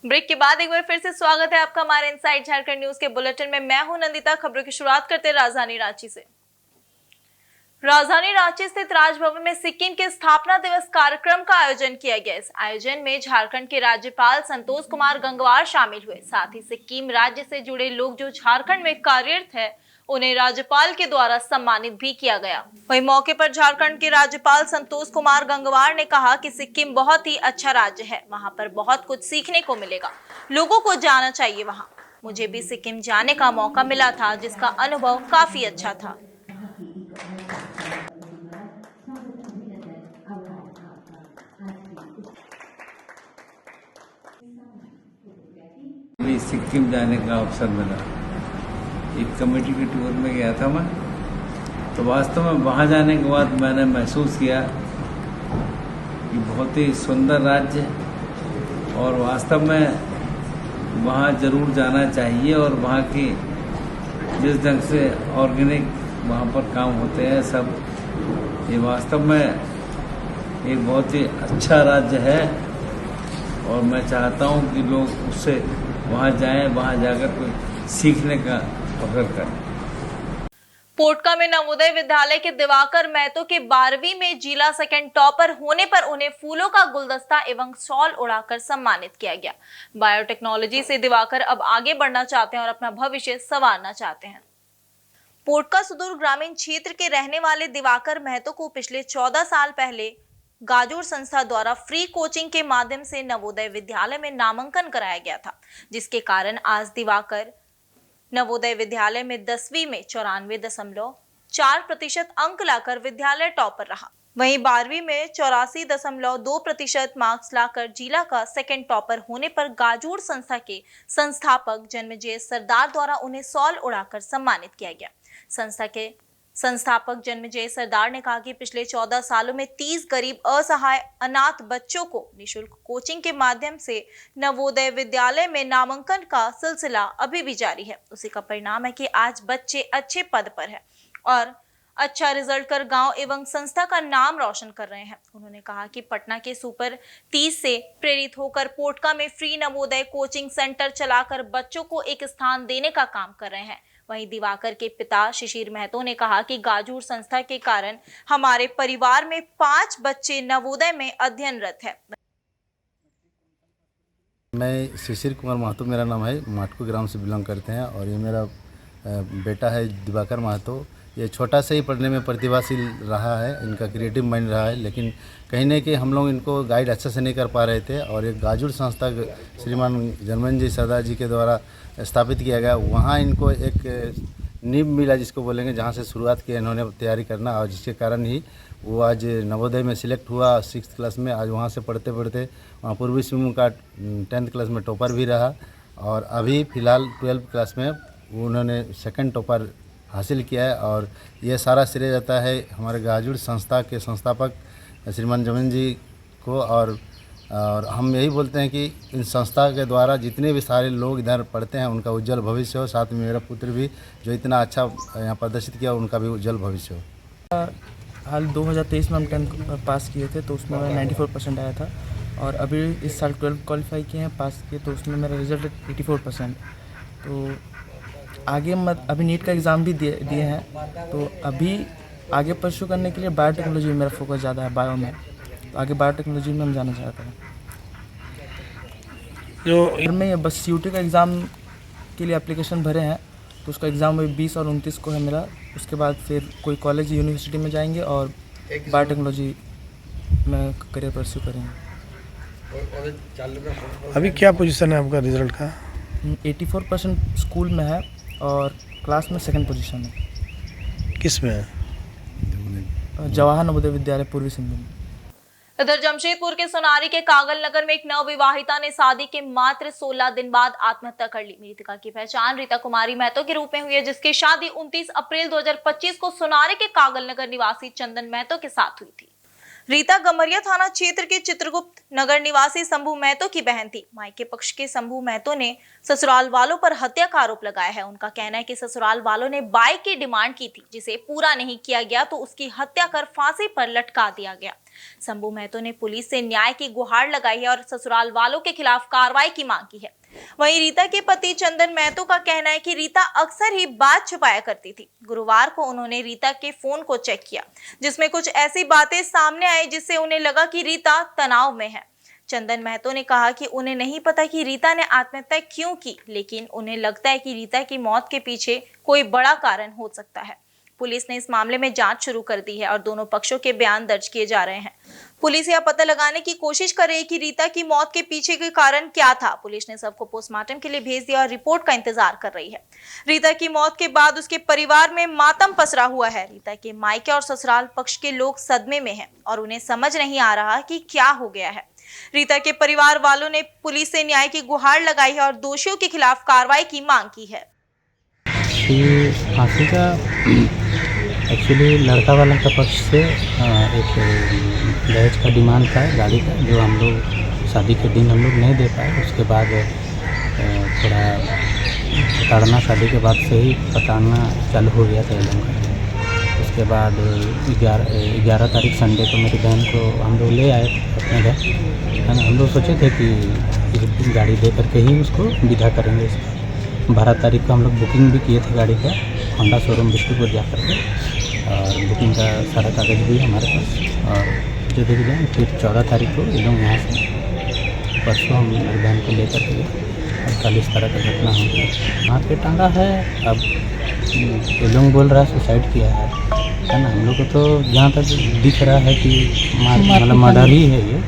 Break के बाद एक बार फिर से स्वागत है आपका हमारे इनसाइड झारखंड न्यूज के बुलेटिन में। मैं हूं नंदिता। खबरों की शुरुआत करते हैं राजधानी रांची से। राजधानी रांची स्थित राजभवन में सिक्किम के स्थापना दिवस कार्यक्रम का आयोजन किया गया। इस आयोजन में झारखंड के राज्यपाल संतोष कुमार गंगवार शामिल हुए। साथ ही सिक्किम राज्य से जुड़े लोग जो झारखंड में कार्यरत है उन्हें राज्यपाल के द्वारा सम्मानित भी किया गया। वहीं मौके पर झारखंड के राज्यपाल संतोष कुमार गंगवार ने कहा कि सिक्किम बहुत ही अच्छा राज्य है, वहां पर बहुत कुछ सीखने को मिलेगा, लोगों को जाना चाहिए वहां। मुझे भी सिक्किम जाने का मौका मिला था, जिसका अनुभव काफी अच्छा था। सिक्किम जाने का अवसर मिला। एक कमेटी के टूर में गया था मैं, तो वास्तव में वहाँ जाने के बाद मैंने महसूस किया कि बहुत ही सुंदर राज्य है और वास्तव में वहाँ जरूर जाना चाहिए। और वहाँ की जिस ढंग से ऑर्गेनिक वहाँ पर काम होते हैं सब, ये वास्तव में एक बहुत ही अच्छा राज्य है और मैं चाहता हूँ कि लोग उससे वहाँ जाएं, वहाँ जाकर कोई सीखने का पकड़ करें। पोटका में नवोदय विद्यालय के दिवाकर महतो के 12वीं में जिला सेकंड टॉपर होने पर उन्हें फूलों का गुलदस्ता एवं शॉल उड़ाकर सम्मानित किया गया। बायोटेक्नोलॉजी से दिवाकर अब आगे बढ़ना चाहते हैं और अपना भविष्य संवारना चाहते हैं। पोटका सुदूर ग्रामीण क्षेत्र के रहने वाले दिवाकर महतो को पिछले 14 साल पहले गाजूर संस्था द्वारा फ्री कोचिंग के माध्यम से नवोदय विद्यालय में नामांकन कराया गया था, जिसके कारण आज दिवाकर नवोदय विद्यालय में 10वीं में 94.4% अंक लाकर विद्यालय टॉपर रहा। वहीं 12वीं में 84.2% मार्क्स लाकर जिला का सेकंड टॉपर होने पर गाजूर संस्था के संस्थापक जन्मेजय सरदार द्वारा उन्हें शॉल उड़ाकर सम्मानित किया गया। संस्था के संस्थापक जन्मेजय सरदार ने कहा कि पिछले 14 सालों में 30 गरीब असहाय अनाथ बच्चों को निःशुल्क कोचिंग के माध्यम से नवोदय विद्यालय में नामांकन का सिलसिला अभी भी जारी है। उसी का परिणाम है कि आज बच्चे अच्छे पद पर हैं और अच्छा रिजल्ट कर गांव एवं संस्था का नाम रोशन कर रहे हैं। उन्होंने कहा कि पटना के सुपर 30 से प्रेरित होकर पोटका में फ्री नवोदय कोचिंग सेंटर चलाकर बच्चों को एक स्थान देने का काम कर रहे हैं। वहीं दिवाकर के पिता शिशिर महतो ने कहा कि गाजूर संस्था के कारण हमारे परिवार में 5 बच्चे नवोदय में अध्ययनरत हैं। मैं शिशिर कुमार महतो मेरा नाम है, माटको ग्राम से बिलोंग करते हैं और ये मेरा बेटा है दिवाकर महतो। ये छोटा से ही पढ़ने में प्रतिभाशील रहा है, इनका क्रिएटिव माइंड रहा है, लेकिन कहीं ना कहीं हम लोग इनको गाइड अच्छे से नहीं कर पा रहे थे और एक गाजूर संस्था श्रीमान जन्मेजय सरदार जी के द्वारा स्थापित किया गया। वहाँ इनको एक नींव मिला जिसको बोलेंगे, जहाँ से शुरुआत की इन्होंने तैयारी करना और जिसके कारण ही वो आज नवोदय में सिलेक्ट हुआ 6th क्लास में। आज वहाँ से पढ़ते पढ़ते वहाँ पूर्वी सिंहभूम का 10th क्लास में टॉपर भी रहा और अभी फ़िलहाल 12th क्लास में उन्होंने सेकंड टॉपर हासिल किया है। और ये सारा श्रेय जाता है हमारे गाजूर संस्था के संस्थापक श्रीमान जमीन जी को। और हम यही बोलते हैं कि इन संस्था के द्वारा जितने भी सारे लोग इधर पढ़ते हैं उनका उज्जवल भविष्य हो। साथ में मेरा पुत्र भी जो इतना अच्छा यहाँ प्रदर्शित किया उनका भी उज्जवल भविष्य हो। हाल 2023 में हम 10th पास किए थे तो उसमें मेरा 94% आया था और अभी इस साल 12 क्वालिफाई किए हैं, पास किए, तो उसमें मेरा रिजल्ट 84%। तो आगे अभी नीट का एग्ज़ाम भी दिए हैं, तो अभी आगे परस्यू करने के लिए बायोटेक्नोलॉजी में मेरा फोकस ज़्यादा है, बायो में। तो आगे बायोटेक्नोलॉजी में हम जाना चाहते हैं। जो मैं बस CUT का एग्ज़ाम के लिए एप्लीकेशन भरे हैं, तो उसका एग्ज़ाम अभी 20 और 29 को है मेरा। उसके बाद फिर कोई कॉलेज यूनिवर्सिटी में जाएंगे और बायोटेक्नोलॉजी में करियर परस्यू करेंगे। अभी क्या पोजीशन है आपका रिजल्ट का? 84% स्कूल में है और क्लास में 2nd पोजीशन है। किस में है? जवाहर नवोदय विद्यालय पूर्वी सिंहभूम। इधर जमशेदपुर के सोनारी के कागल नगर में एक नवविवाहिता ने शादी के मात्र 16 दिन बाद आत्महत्या कर ली। मृतका की पहचान रीता कुमारी महतो के रूप में हुई है, जिसकी शादी 29 अप्रैल 2025 को सोनारी के कागल नगर निवासी चंदन महतो के साथ हुई थी। रीता गमरिया थाना क्षेत्र के चित्रगुप्त नगर निवासी शंभू महतो की बहन थी। मायके पक्ष के शंभू महतो ने ससुराल वालों पर हत्या का आरोप लगाया है। उनका कहना है कि ससुराल वालों ने बाइक की डिमांड की थी, जिसे पूरा नहीं किया गया तो उसकी हत्या कर फांसी पर लटका दिया गया। शंभू महतो ने पुलिस से न्याय की गुहार लगाई है और ससुराल वालों के खिलाफ कार्रवाई की मांग की है। वहीं रीता के पति चंदन महतो का कहना है कि रीता अक्सर ही बात छुपाया करती थी। गुरुवार को उन्होंने रीता के फोन को चेक किया, जिसमें कुछ ऐसी बातें सामने आई जिससे उन्हें लगा कि रीता तनाव में है। चंदन महतो ने कहा कि उन्हें नहीं पता कि रीता ने आत्महत्या क्यों की, लेकिन उन्हें लगता है कि रीता की मौत के पीछे कोई बड़ा कारण हो सकता है। पुलिस ने इस मामले में जांच शुरू कर दी है और दोनों पक्षों के बयान दर्ज किए जा रहे हैं। पुलिस यह पता लगाने की कोशिश कर रही है कि रीता की मौत के पीछे के कारण क्या था। पुलिस ने सबको पोस्टमार्टम के लिए भेज दिया और रिपोर्ट का इंतजार कर रही है। रीता की मौत के बाद उसके परिवार में मातम पसरा हुआ है। रीता के मायके और ससुराल पक्ष के लोग सदमे में हैं और उन्हें समझ नहीं आ रहा कि क्या हो गया है। रीता के परिवार वालों ने पुलिस से न्याय की गुहार लगाई है और दोषियों के खिलाफ कार्रवाई की मांग की है। फांसी का एक्चुअली लड़का वाला का पक्ष से एक दहेज का डिमांड था गाड़ी का, जो हम लोग शादी के दिन हम लोग नहीं दे पाए। उसके बाद थोड़ा पताड़ना, शादी के बाद से ही पताड़ना चालू हो गया था ये लोगों का। उसके बाद 11 तारीख संडे को मेरी बहन को हम लोग ले आए अपने घर, है ना। हम लोग सोचे थे कि इस गाड़ी दे करके ही उसको विदा करेंगे। इसका 12 तारीख को हम लोग बुकिंग भी किए थे गाड़ी का, होंडा शोरूम बिस्कुटपुर जा करके, और बुकिंग का सारा कागज़ भी है हमारे पास। और जो देख जाए फिर 14 तारीख को ये लोग यहाँ से परसों हम मेरी बहन को लेकर के और कल इस तरह का घटना हो गया। हाथ पे टांगा है। अब ये लोग बोल रहा है सुसाइड किया है ना। हम लोग को तो जहाँ तक दिख रहा है कि मतलब मर्डर ही है, ये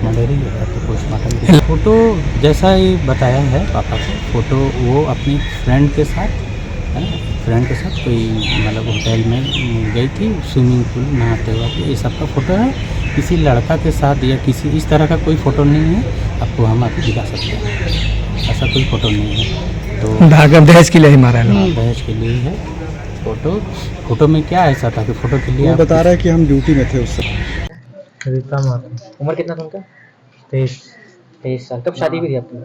मर्डर ही है। तो पोस्टमार्टम की फ़ोटो जैसा ही बताया है पापा को, फ़ोटो वो अपनी फ्रेंड के साथ, है ना, फ्रेंड के साथ कोई मतलब होटल में गई थी, स्विमिंग पूल नहाते हुए। तो ये सब का फ़ोटो है। किसी लड़का के साथ या किसी इस तरह का कोई फ़ोटो नहीं है। आपको हम आपको दिखा सकते हैं, ऐसा कोई फ़ोटो नहीं है। तो धागा दहेज के लिए ही मारा है। दहेज के लिए है फ़ोटो में क्या ऐसा था कि फ़ोटो के लिए वो बता रहा है कि हम ड्यूटी में थे उस समय। रीता माता, उम्र कितना था उनका? 23 साल। कब शादी हुई थी आपकी?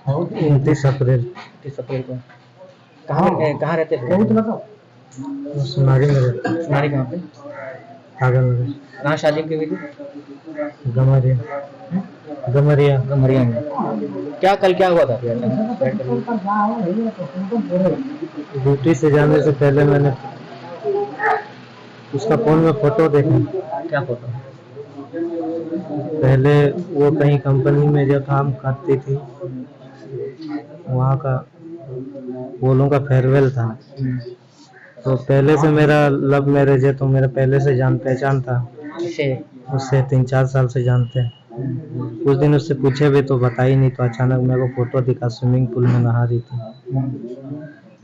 29 अप्रैल 30 अप्रैल को। कहाँ रहते थे? सुनारी में रहते। सुनारी कहाँ पे? आगरा में। कहाँ शादी की हुई थी? गमरिया में। कल क्या हुआ था? ड्यूटी से जाने से पहले मैंने उसका फ़ोन में फ़ोटो देखा। क्या फोटो? पहले वो कहीं कंपनी में जो काम करती थी, वहाँ का वो लोगों का फेयरवेल था। तो पहले से मेरा लव मैरिज है, तो मेरा पहले से जान पहचान था उससे 3-4 साल से जानते हैं। कुछ दिन उससे पूछे भी तो बताई नहीं। तो अचानक मेरे को फ़ोटो दिखा, स्विमिंग पूल में नहा रही थी।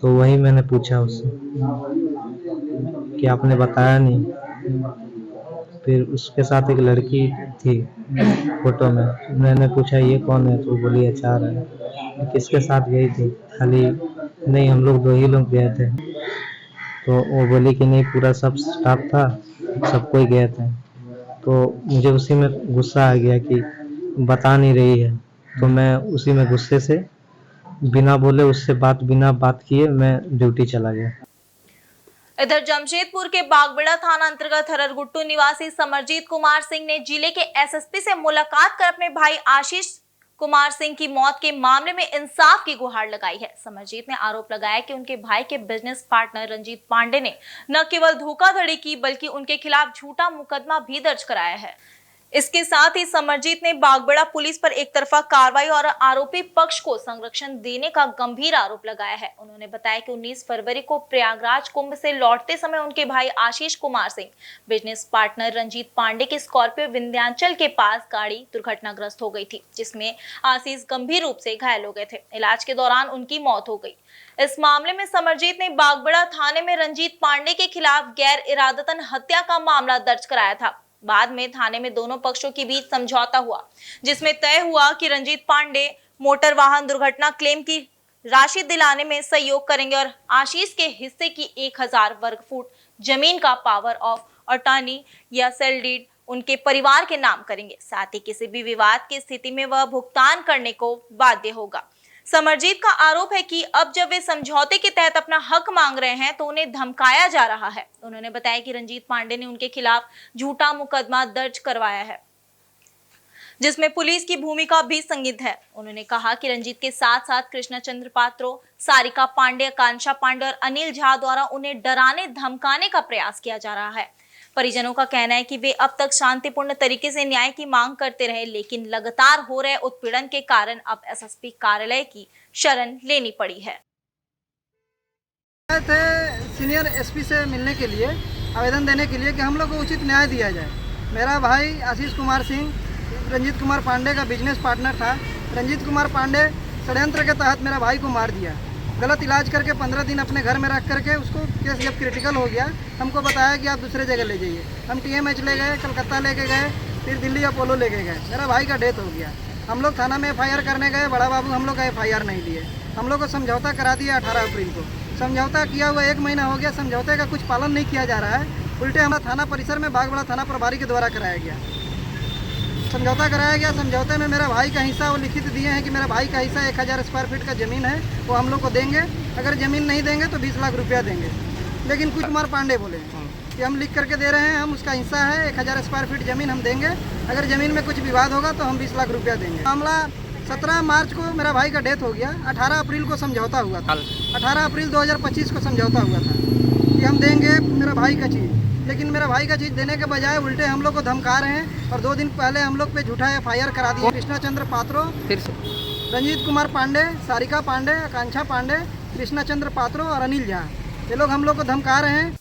तो वही मैंने पूछा उससे कि आपने बताया नहीं। फिर उसके साथ एक लड़की थी फ़ोटो में। मैंने पूछा ये कौन है, तो बोली HR है। किसके साथ गई थी? खाली नहीं, हम लोग 2 ही लोग गए थे। तो वो बोली कि नहीं, पूरा सब स्टाफ था, सब कोई गए थे। तो मुझे उसी में गुस्सा आ गया कि बता नहीं रही है। तो मैं उसी में गुस्से से बिना बोले उससे बिना बात किए मैं ड्यूटी चला गया। इधर जमशेदपुर के बागबेड़ा थाना अंतर्गत हररगुट्टू निवासी समरजीत कुमार सिंह ने जिले के SSP से मुलाकात कर अपने भाई आशीष कुमार सिंह की मौत के मामले में इंसाफ की गुहार लगाई है। समरजीत ने आरोप लगाया कि उनके भाई के बिजनेस पार्टनर रंजीत पांडे ने न केवल धोखाधड़ी की, बल्कि उनके खिलाफ झूठा मुकदमा भी दर्ज कराया है। इसके साथ ही समरजीत ने बागबेड़ा पुलिस पर एक तरफा कार्रवाई और आरोपी पक्ष को संरक्षण देने का गंभीर आरोप लगाया है। उन्होंने बताया कि 19 फरवरी को प्रयागराज कुंभ से लौटते समय उनके भाई आशीष कुमार सिंह बिजनेस पार्टनर रंजीत पांडे की स्कॉर्पियो विंध्याचल के पास गाड़ी दुर्घटनाग्रस्त हो गई थी, जिसमें आशीष गंभीर रूप से घायल हो गए थे। इलाज के दौरान उनकी मौत हो गई। इस मामले में समरजीत ने बागबेड़ा थाने में रंजीत पांडे के खिलाफ गैर इरादतन हत्या का मामला दर्ज कराया था। बाद में थाने में दोनों पक्षों के बीच समझौता हुआ, जिसमें तय हुआ कि रंजीत पांडे मोटर वाहन दुर्घटना क्लेम की राशि दिलाने में सहयोग करेंगे और आशीष के हिस्से की 1000 वर्ग फुट जमीन का पावर ऑफ अटॉर्नी या सेल डीड उनके परिवार के नाम करेंगे। साथ ही किसी भी विवाद की स्थिति में वह भुगतान करने को बाध्य होगा। समरजीत का आरोप है कि अब जब वे समझौते के तहत अपना हक मांग रहे हैं तो उन्हें धमकाया जा रहा है। उन्होंने बताया कि रंजीत पांडे ने उनके खिलाफ झूठा मुकदमा दर्ज करवाया है, जिसमें पुलिस की भूमिका भी संदिग्ध है। उन्होंने कहा कि रंजीत के साथ साथ कृष्णा चंद्र पात्रो, सारिका पांडे, आकांक्षा पांडे और अनिल झा द्वारा उन्हें डराने धमकाने का प्रयास किया जा रहा है। परिजनों का कहना है कि वे अब तक शांतिपूर्ण तरीके से न्याय की मांग करते रहे, लेकिन लगातार हो रहे उत्पीड़न के कारण अब एसएसपी कार्यालय की शरण लेनी पड़ी है। थे सीनियर एसपी से मिलने के लिए, आवेदन देने के लिए कि हम लोग को उचित न्याय दिया जाए। मेरा भाई आशीष कुमार सिंह रंजीत कुमार पांडे का बिजनेस पार्टनर था। रंजीत कुमार पांडे षड्यंत्र के तहत मेरा भाई को मार दिया। गलत इलाज करके 15 दिन अपने घर में रख करके उसको केस जब क्रिटिकल हो गया, हमको बताया कि आप दूसरे जगह ले जाइए। हम TMH ले गए, कलकत्ता लेके गए, फिर दिल्ली अपोलो लेके गए। मेरा भाई का डेथ हो गया। हम लोग थाना में FIR करने गए, बड़ा बाबू हम लोग का FIR नहीं लिए। हम लोग को समझौता करा दिया 18 अप्रैल को। समझौता किया हुआ 1 महीना हो गया, समझौते का कुछ पालन नहीं किया जा रहा है। उल्टे हमारा थाना परिसर में बागबड़ा थाना प्रभारी के द्वारा कराया गया, समझौता कराया गया। समझौते में मेरा भाई का हिस्सा वो लिखित दिए हैं कि मेरा भाई का हिस्सा 1000 स्क्वायर फीट का ज़मीन है, वो हम लोग को देंगे। अगर ज़मीन नहीं देंगे तो 20 लाख रुपया देंगे। लेकिन कुछ कुमार पांडे बोले कि हम लिख करके दे रहे हैं, हम उसका हिस्सा है, 1000 स्क्वायर फीट ज़मीन हम देंगे। अगर ज़मीन में कुछ विवाद होगा तो हम 20 लाख रुपया देंगे। मामला 17 मार्च को मेरा भाई का डेथ हो गया। 18 अप्रैल को समझौता हुआ था। 18 अप्रैल 2025 को समझौता हुआ था कि हम देंगे मेरा भाई का चीज़। लेकिन मेरा भाई का चीज़ देने के बजाय उल्टे हम लोग को धमका रहे हैं। और 2 दिन पहले हम लोग पे झूठा FIR करा दिया। कृष्णा चंद्र पात्रो, रंजीत कुमार पांडे, सारिका पांडे, आकांक्षा पांडे, कृष्णा चंद्र पात्रो और अनिल झा, ये लोग हम लोग को धमका रहे हैं।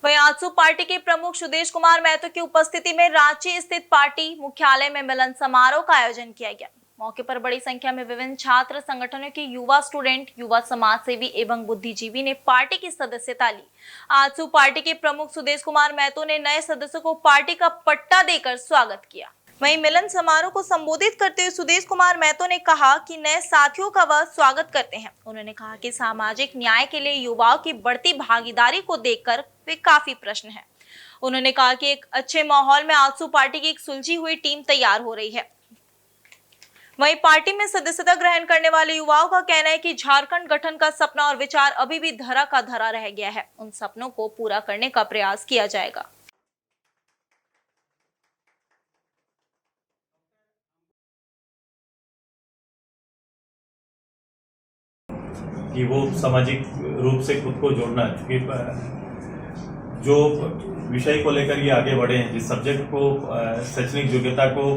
वहीं आजसू पार्टी के प्रमुख सुदेश कुमार महतो की उपस्थिति में रांची स्थित पार्टी मुख्यालय में मिलन समारोह का आयोजन किया गया। मौके पर बड़ी संख्या में विभिन्न छात्र संगठनों के युवा स्टूडेंट, युवा समाज सेवी एवं बुद्धिजीवी ने पार्टी की सदस्यता ली। आजसू पार्टी के प्रमुख सुदेश कुमार महतो ने नए सदस्यों को पार्टी का पट्टा देकर स्वागत किया। वहीं मिलन समारोह को संबोधित करते हुए सुदेश कुमार महतो ने कहा कि नए साथियों का वह स्वागत करते हैं। उन्होंने कहा कि सामाजिक न्याय के लिए युवाओं की बढ़ती भागीदारी को देखकर वे काफी प्रश्न है। उन्होंने कहा कि एक अच्छे माहौल में आजसू पार्टी की एक सुलझी हुई टीम तैयार हो रही है। वहीं पार्टी में सदस्यता ग्रहण करने वाले युवाओं का कहना है कि झारखंड गठन का सपना और विचार अभी भी धरा का धरा रह गया है। उन सपनों को पूरा करने का प्रयास किया जाएगा। कि वो सामाजिक रूप से खुद को जोड़ना है, क्योंकि जो विषय को लेकर ये आगे बढ़े हैं, जिस सब्जेक्ट को शैक्षणिक योग्यता को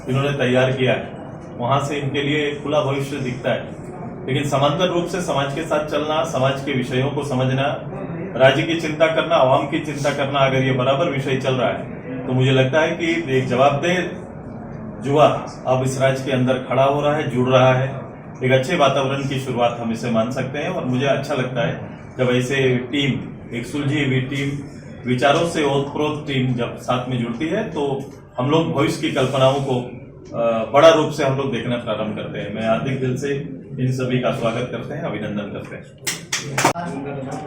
इन्होंने तैयार किया है, वहाँ से इनके लिए खुला भविष्य दिखता है। लेकिन समांतर रूप से समाज के साथ चलना, समाज के विषयों को समझना, राज्य की चिंता करना, आवाम की चिंता करना, अगर ये बराबर विषय चल रहा है तो मुझे लगता है कि एक जवाबदेह युवा अब इस राज्य के अंदर खड़ा हो रहा है, जुड़ रहा है। एक अच्छे वातावरण की शुरुआत हम इसे मान सकते हैं। और मुझे अच्छा लगता है जब ऐसे टीम, एक सुलझी हुई टीम, विचारों से ओतप्रोत टीम जब साथ में जुड़ती है तो हम लोग भविष्य की कल्पनाओं को बड़ा रूप से हम लोग देखना प्रारंभ करते हैं। मैं हार्दिक दिल से इन सभी का स्वागत करते हैं, अभिनंदन करते हैं।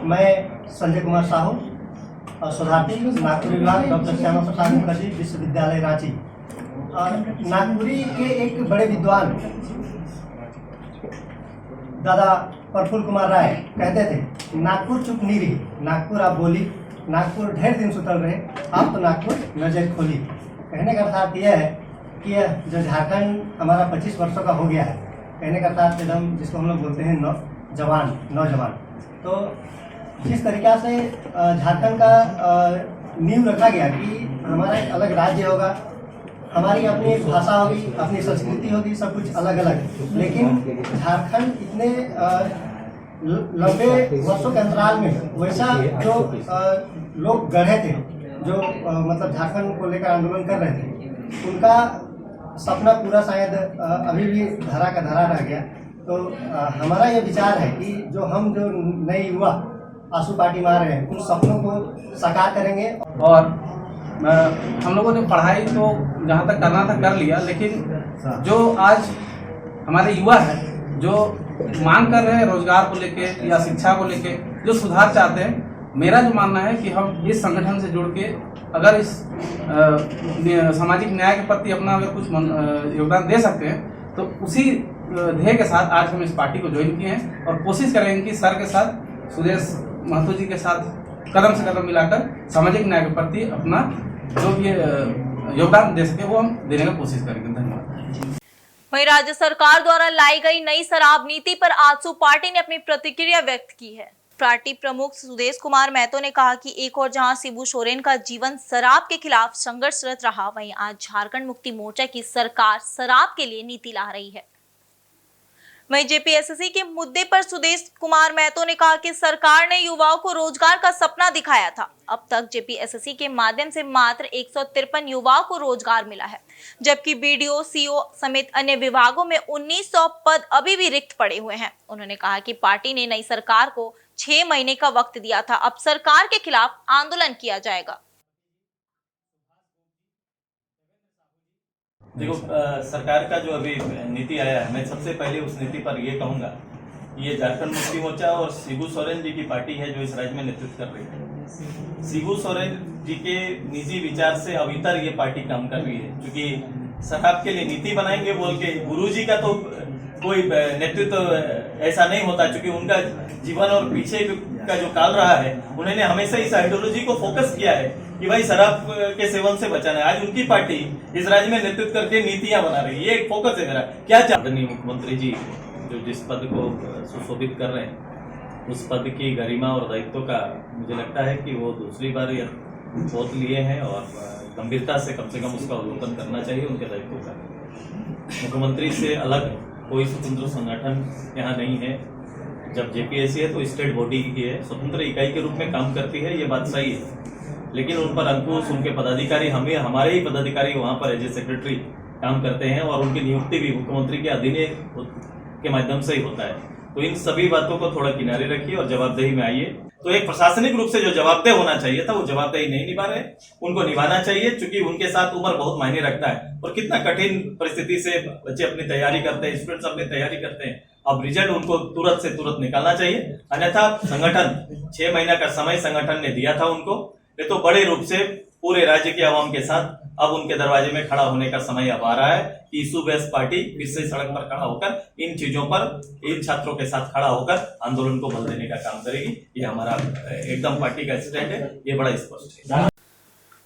मैं संजय कुमार साहू और शोधार्थी, नागपुर विभाग, डॉक्टर श्यामा प्रसाद मुखर्जी विश्वविद्यालय रांची। और नागपुरी के एक बड़े विद्वान दादा प्रफुल्ल कुमार राय कहते थे, नागपुर चुप नहीं रही, नागपुर आप बोली, नागपुर ढेर दिन सुतल रहे, आप तो नागपुर नजर खोली। कहने का अर्थात यह है कि जो झारखंड हमारा 25 वर्षों का हो गया है, कहने का अर्थात एकदम जिसको हम लोग बोलते हैं नौजवान, तो जिस तरीक़ा से झारखंड का नींव रखा गया कि हमारा एक अलग राज्य होगा, हमारी अपनी भाषा होगी, अपनी संस्कृति होगी, सब कुछ अलग अलग। लेकिन झारखंड इतने लंबे वर्षों के अंतराल में वैसा जो लोग गढ़े थे, जो मतलब झारखंड को लेकर आंदोलन कर रहे थे, उनका सपना पूरा शायद अभी भी धरा का धरा रह गया। तो हमारा ये विचार है कि जो नए युवा आजसू पार्टी में आ रहे हैं, उन सपनों को साकार करेंगे। और हम लोगों ने पढ़ाई तो जहाँ तक करना था कर लिया, लेकिन जो आज हमारे युवा हैं जो मांग कर रहे हैं रोजगार को लेके या शिक्षा को लेके, जो सुधार चाहते हैं, मेरा जो मानना है कि हम इस संगठन से जुड़ के अगर इस सामाजिक न्याय के प्रति अपना अगर कुछ योगदान दे सकते हैं तो उसी ध्येय के साथ आज हम इस पार्टी को ज्वाइन किए हैं और कोशिश करेंगे कि सर के साथ सुदेश महतो जी के साथ कदम से कदम मिलाकर सामाजिक न्याय के प्रति अपना जो भी योगदान दे सके वो हम देने की कोशिश करेंगे। धन्यवाद। वहीं राज्य सरकार द्वारा लाई गई नई शराब नीति पर आजसू पार्टी ने अपनी प्रतिक्रिया व्यक्त की है। पार्टी प्रमुख सुदेश कुमार महतो ने कहा कि एक और जहां शिबू सोरेन का जीवन शराब के खिलाफ संघर्षरत रहा, वहीं आज झारखंड मुक्ति मोर्चा की सरकार शराब के लिए नीति ला रही है। वहीं जेपीएसएससी के मुद्दे पर सुदेश कुमार महतो ने कहा कि सरकार ने युवाओं को रोजगार का सपना दिखाया था। अब तक जेपीएसएससी के माध्यम से मात्र 153 युवाओं को रोजगार मिला है, जबकि बीडीओ, सीओ समेत अन्य विभागों में 1900 पद अभी भी रिक्त पड़े हुए हैं। उन्होंने कहा कि पार्टी ने नई सरकार को 6 महीने का वक्त दिया था, अब सरकार के खिलाफ आंदोलन किया जाएगा। देखो, सरकार का जो अभी नीति आया है, मैं सबसे पहले उस नीति पर ये कहूंगा कि ये झारखंड मुक्ति मोर्चा और शिबू सोरेन जी की पार्टी है जो इस राज्य में नेतृत्व कर रही है। शिबू सोरेन जी के निजी विचार से अवितर ये पार्टी काम कर रही है, क्योंकि शराब के लिए नीति बनाएंगे बोल के गुरुजी का तो कोई नेतृत्व ऐसा नहीं होता, क्योंकि उनका जीवन और पीछे का जो काल रहा है, उन्होंने हमेशा इस आइडियोलॉजी को फोकस किया है कि भाई शराब के सेवन से बचाना है। आज उनकी पार्टी इस राज्य में नेतृत्व करके नीतियां बना रही है, ये एक फोकस है मेरा। क्या माननीय मुख्यमंत्री जी जो जिस पद को सुशोभित कर रहे हैं, उस पद की गरिमा और दायित्व का मुझे लगता है कि वो दूसरी बार पद लिए हैं और गंभीरता से कम उसका अवलोकन करना चाहिए उनके दायित्व का। मुख्यमंत्री से अलग कोई स्वतंत्र संगठन यहाँ नहीं है। जब जेपीएससी है तो स्टेट बॉडी की है, स्वतंत्र इकाई के रूप में काम करती है, ये बात सही है। लेकिन उन पर अंकुश, उनके पदाधिकारी, हमारे ही पदाधिकारी वहाँ पर एज ए सेक्रेटरी काम करते हैं और उनकी नियुक्ति भी मुख्यमंत्री के अधीन के माध्यम से ही होता है। तो इन सभी बातों को थोड़ा किनारे रखिए और जवाबदेही में आइए। तो एक प्रशासनिक रूप से जो जवाबदेह होना चाहिए था वो जवाबदेही नहीं निभा रहे, उनको निभाना चाहिए, क्योंकि उनके साथ उम्र बहुत मायने रखता है और कितना कठिन परिस्थिति से बच्चे अपनी तैयारी करते हैं, स्टूडेंट्स अपनी तैयारी करते हैं। अब रिजल्ट उनको तुरंत से तुरंत निकालना चाहिए, अन्यथा संगठन 6 महीना का समय संगठन ने दिया था उनको, ये तो बड़े रूप से पूरे राज्य के आवाम के साथ अब उनके दरवाजे में खड़ा होने का समय अब आ रहा है कि इशू बेस्ड पार्टी फिर से सड़क पर खड़ा होकर इन चीजों पर, इन छात्रों के साथ खड़ा होकर आंदोलन को बल देने का काम करेगी। ये हमारा एकदम पार्टी का स्टैंड है, ये बड़ा स्पष्ट है।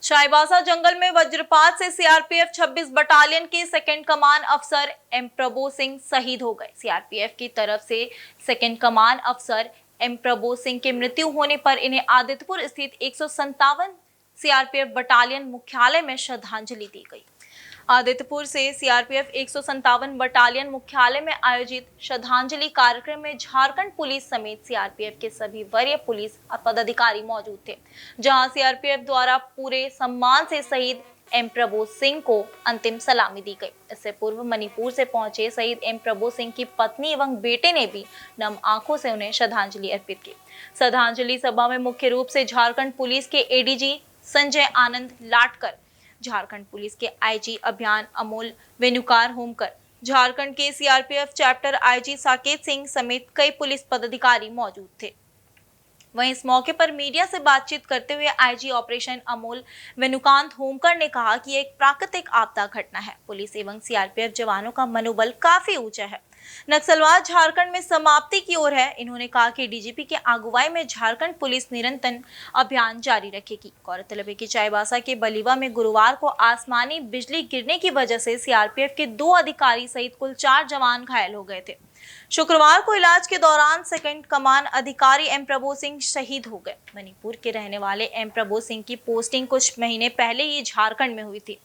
चाईबासा जंगल में वज्रपात से सीआरपीएफ 26 बटालियन के सेकंड कमान अफसर एम प्रभु सिंह शहीद हो गए। सीआरपीएफ की तरफ से सेकंड कमान अफसर एम प्रभु सिंह की मृत्यु होने पर इन्हें आदित्यपुर स्थित 157 सीआरपीएफ बटालियन मुख्यालय में श्रद्धांजलि दी गई। आदित्यपुर से सीआरपीएफ 157 बटालियन मुख्यालय में आयोजित श्रद्धांजलि कार्यक्रम में झारखंड पुलिस समेत सीआरपीएफ के सभी वरीय पुलिस पदाधिकारी मौजूद थे, जहां सीआरपीएफ द्वारा पूरे सम्मान से शहीद एम प्रभु सिंह को अंतिम सलामी दी गई। इससे पूर्व मणिपुर से पहुंचे शहीद एम प्रभु सिंह की पत्नी एवं बेटे ने भी नम आंखों से उन्हें श्रद्धांजलि अर्पित की। श्रद्धांजलि सभा में मुख्य रूप से झारखंड पुलिस के एडीजी संजय आनंद लाटकर, झारखंड पुलिस के आईजी अभियान अमोल वेनुकार होमकर, झारखंड के CRPF chapter IG Saket Singh समेत कई पुलिस पदाधिकारी मौजूद थे। वहीं इस मौके पर मीडिया से बातचीत करते हुए आईजी ऑपरेशन अमोल वेनुकांत होमकर ने कहा कि एक प्राकृतिक आपदा घटना है, पुलिस एवं सीआरपीएफ जवानों का मनोबल काफी ऊंचा है, नक्सलवाद झारखंड में समाप्ति की ओर है। इन्होंने कहा कि डीजीपी के अगुवाई में झारखंड पुलिस निरंतर अभियान जारी रखेगी। गौरतलब है कि चाईबासा के बलिवा में गुरुवार को आसमानी बिजली गिरने की वजह से सीआरपीएफ के 2 अधिकारी सहित कुल 4 जवान घायल हो गए थे। शुक्रवार को इलाज के दौरान सेकंड कमान अधिकारी एम प्रभु सिंह शहीद हो गए। मणिपुर के रहने वाले एम प्रभु सिंह की पोस्टिंग कुछ महीने पहले ही झारखंड में हुई थी।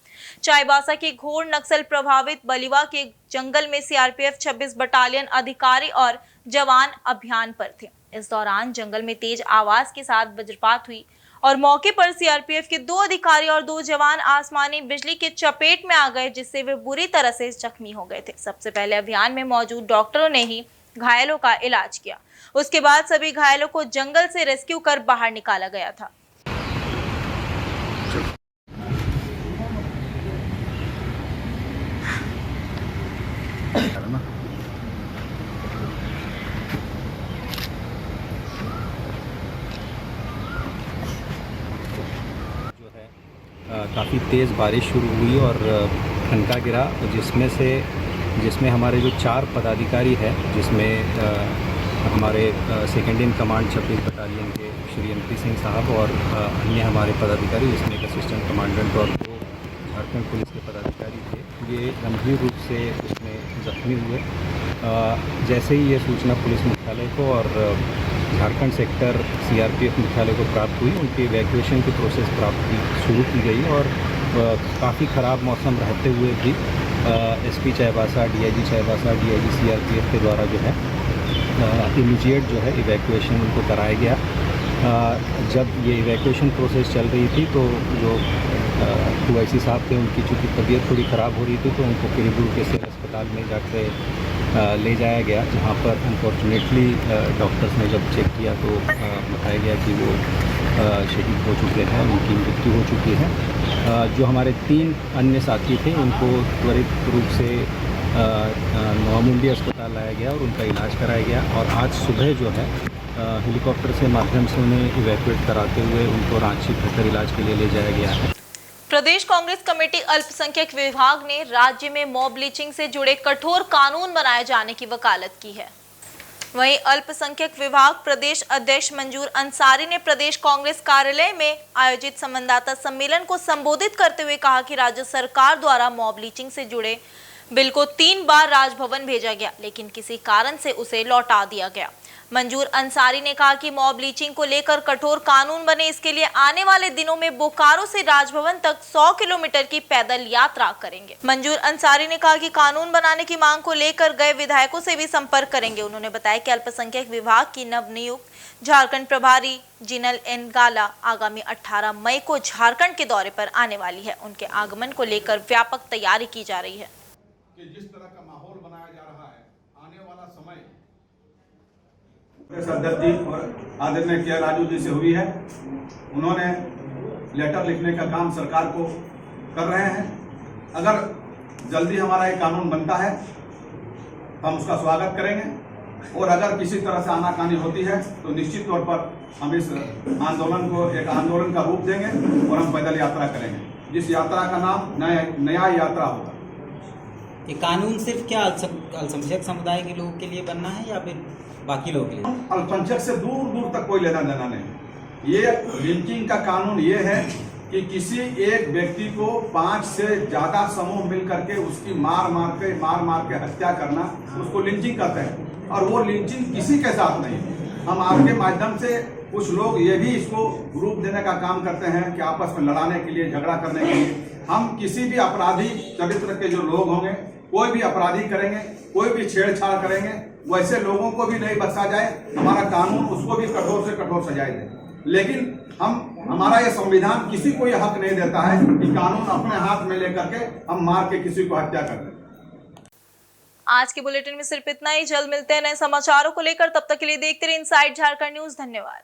चाईबासा के घोर नक्सल प्रभावित बलिवा के जंगल में सीआरपीएफ 26 बटालियन अधिकारी और जवान अभियान पर थे। इस दौरान जंगल में तेज आवाज के साथ वज्रपात हुई और मौके पर सीआरपीएफ के 2 अधिकारी और 2 जवान आसमानी बिजली के चपेट में आ गए, जिससे वे बुरी तरह से जख्मी हो गए थे। सबसे पहले अभियान में मौजूद डॉक्टरों ने ही घायलों का इलाज किया, उसके बाद सभी घायलों को जंगल से रेस्क्यू कर बाहर निकाला गया था। काफ़ी तेज़ बारिश शुरू हुई और ठनका गिरा, जिसमें से जिसमें हमारे जो 4 पदाधिकारी हैं, जिसमें हमारे सेकेंड इन कमांड 26 बटालियन के श्री MP सिंह साहब और अन्य हमारे पदाधिकारी, जिसमें एक असिस्टेंट कमांडेंट और 2 झारखंड पुलिस के पदाधिकारी थे, ये गंभीर रूप से उसमें जख्मी हुए। जैसे ही ये सूचना पुलिस मुख्यालय को और झारखंड सेक्टर CRPF मुख्यालय को प्राप्त हुई, उनके इवैक्यूएशन की प्रोसेस शुरू की गई और काफ़ी ख़राब मौसम रहते हुए भी SP Chaibasa, DIG Chaibasa, DIG CRPF के द्वारा जो है इमीडिएट जो है इवैक्यूएशन उनको कराया गया। जब ये इवैक्यूएशन प्रोसेस चल रही थी तो जो QIC साहब थे, उनकी चूँकि तबीयत थोड़ी ख़राब हो रही थी, तो उनको किरीबुर के सिविल अस्पताल में जाके ले जाया गया, जहाँ पर अनफॉर्चुनेटली डॉक्टर्स ने जब चेक किया तो बताया गया कि वो शहीद हो चुके हैं, उनकी मृत्यु हो चुकी है। जो हमारे 3 अन्य साथी थे, उनको त्वरित रूप से नवामुंडी अस्पताल लाया गया और उनका इलाज कराया गया, और आज सुबह जो है हेलीकॉप्टर से माध्यम से उन्हें इवैक्यूएट कराते हुए उनको रांची बेहतर इलाज के लिए ले जाया गया है। प्रदेश कांग्रेस कमेटी अल्पसंख्यक विभाग ने राज्य में मॉब लिंचिंग से जुड़े कठोर कानून बनाए जाने की वकालत की है। वहीं अल्पसंख्यक विभाग प्रदेश अध्यक्ष मंजूर अंसारी ने प्रदेश कांग्रेस कार्यालय में आयोजित संवाददाता सम्मेलन को संबोधित करते हुए कहा कि राज्य सरकार द्वारा मॉब लिंचिंग से जुड़े बिल को 3 बार राजभवन भेजा गया, लेकिन किसी कारण से उसे लौटा दिया गया। मंजूर अंसारी ने कहा कि मॉब लिंचिंग को लेकर कठोर कानून बने, इसके लिए आने वाले दिनों में बोकारो से राजभवन तक 100 किलोमीटर की पैदल यात्रा करेंगे। मंजूर अंसारी ने कहा कि कानून बनाने की मांग को लेकर गए विधायकों से भी संपर्क करेंगे। उन्होंने बताया कि अल्पसंख्यक विभाग की नवनियुक्त झारखंड प्रभारी जिनल एन गाला आगामी 18 मई को झारखंड के दौरे पर आने वाली है। उनके आगमन को लेकर व्यापक तैयारी की जा रही है। जिस तरह का माहौल बनाया जा रहा है, आने वाला समय अध्यक्ष जी और आदरणीय के राजू जी से हुई है। उन्होंने लेटर लिखने का काम सरकार को कर रहे हैं। अगर जल्दी हमारा एक कानून बनता है तो हम उसका स्वागत करेंगे, और अगर किसी तरह से आनाकानी होती है तो निश्चित तौर पर हम इस आंदोलन को एक आंदोलन का रूप देंगे और हम पैदल यात्रा करेंगे, जिस यात्रा का नाम नया यात्रा होगा। ये कानून सिर्फ क्या अल्पसंख्यक समुदाय के लोगों के लिए बनना है या फिर बाकी लोगों के लिए? अल्पसंख्यक से दूर दूर तक कोई लेना देना नहीं। ये लिंचिंग का कानून ये है कि किसी एक व्यक्ति को 5 से ज्यादा समूह मिल करके उसकी मार मार के हत्या करना, उसको लिंचिंग कहते हैं। और वो लिंचिंग किसी के साथ नहीं। हम आपके माध्यम से कुछ लोग ये भी इसको रूप देने का काम करते हैं कि आपस में लड़ाने के लिए, झगड़ा करने के लिए। हम किसी भी अपराधी चरित्र के जो लोग होंगे, कोई भी अपराधी करेंगे, कोई भी छेड़छाड़ करेंगे, वैसे लोगों को भी नहीं बख्शा जाए। हमारा कानून उसको भी कठोर से कठोर सजाए दे। लेकिन हमारा ये संविधान किसी को यह हक नहीं देता है कि कानून अपने हाथ में लेकर के हम मार के किसी को हत्या कर दें। आज के बुलेटिन में सिर्फ इतना ही। जल्द मिलते हैं नए समाचारों को लेकर, तब तक के लिए देखते रहिए इनसाइड झारखंड न्यूज। धन्यवाद।